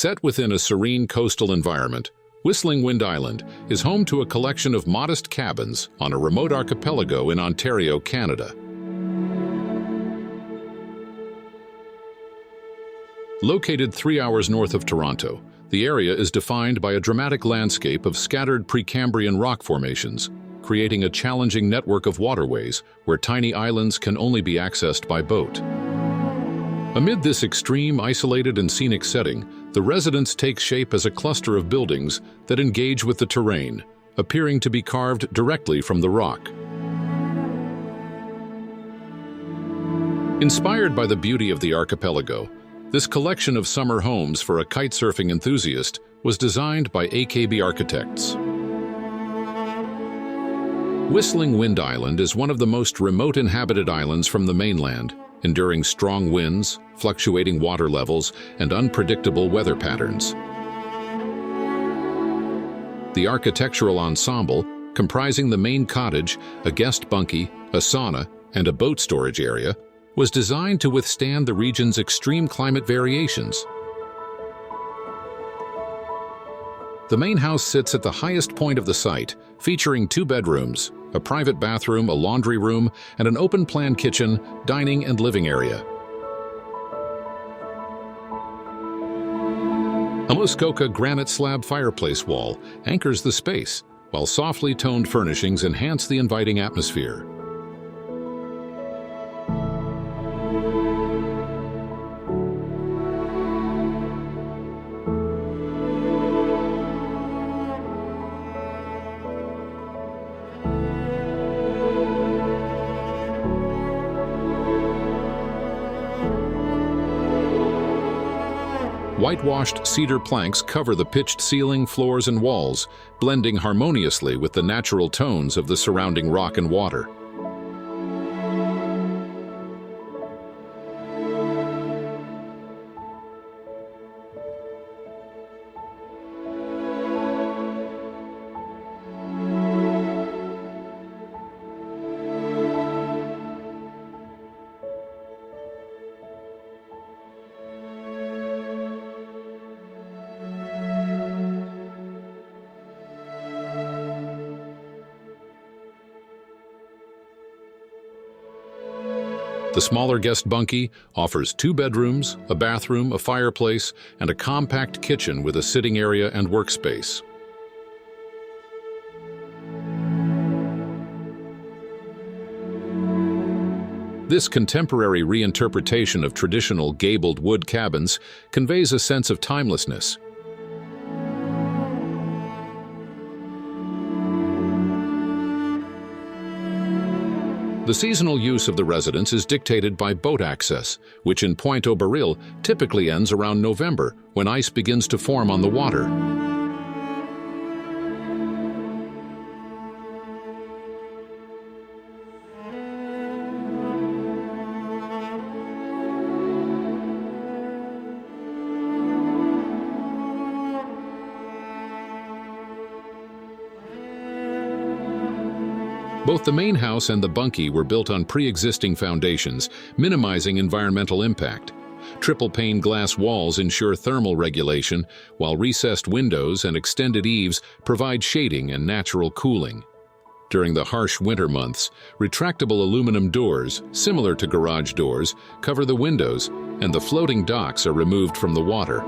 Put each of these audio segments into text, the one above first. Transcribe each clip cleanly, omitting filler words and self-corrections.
Set within a serene coastal environment, Whistling Wind Island is home to a collection of modest cabins on a remote archipelago in Ontario, Canada. Located 3 hours north of Toronto, the area is defined by a dramatic landscape of scattered Precambrian rock formations, creating a challenging network of waterways where tiny islands can only be accessed by boat. Amid this extreme, isolated, and scenic setting, the residence takes shape as a cluster of buildings that engage with the terrain, appearing to be carved directly from the rock. Inspired by the beauty of the archipelago, this collection of summer homes for a kitesurfing enthusiast was designed by Akb Architects. Whistling Wind Island is one of the most remote inhabited islands from the mainland, enduring strong winds, fluctuating water levels, and unpredictable weather patterns. The architectural ensemble, comprising the main cottage, a guest bunkie, a sauna, and a boat storage area, was designed to withstand the region's extreme climate variations. The main house sits at the highest point of the site, featuring 2 bedrooms, a private bathroom, a laundry room, and an open-plan kitchen, dining, and living area. A Muskoka granite slab fireplace wall anchors the space, while softly toned furnishings enhance the inviting atmosphere. Whitewashed cedar planks cover the pitched ceiling, floors, and walls, blending harmoniously with the natural tones of the surrounding rock and water. The smaller guest bunkie offers 2 bedrooms, a bathroom, a fireplace, and a compact kitchen with a sitting area and workspace. This contemporary reinterpretation of traditional gabled wood cabins conveys a sense of timelessness. The seasonal use of the residence is dictated by boat access, which in Pointe Baril typically ends around November, when ice begins to form on the water. Both the main house and the bunkie were built on pre-existing foundations, minimizing environmental impact. Triple-pane glass walls ensure thermal regulation, while recessed windows and extended eaves provide shading and natural cooling. During the harsh winter months, retractable aluminum doors, similar to garage doors, cover the windows, and the floating docks are removed from the water.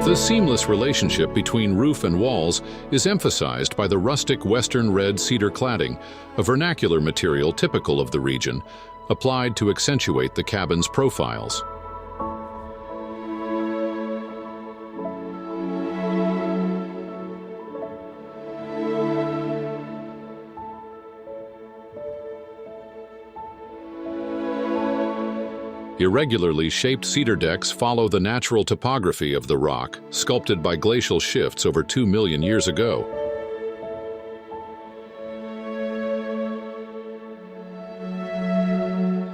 The seamless relationship between roof and walls is emphasized by the rustic western red cedar cladding, a vernacular material typical of the region, applied to accentuate the cabin's profiles. Irregularly shaped cedar decks follow the natural topography of the rock, sculpted by glacial shifts over 2 million years ago.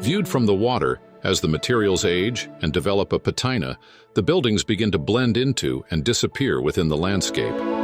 Viewed from the water, as the materials age and develop a patina, the buildings begin to blend into and disappear within the landscape.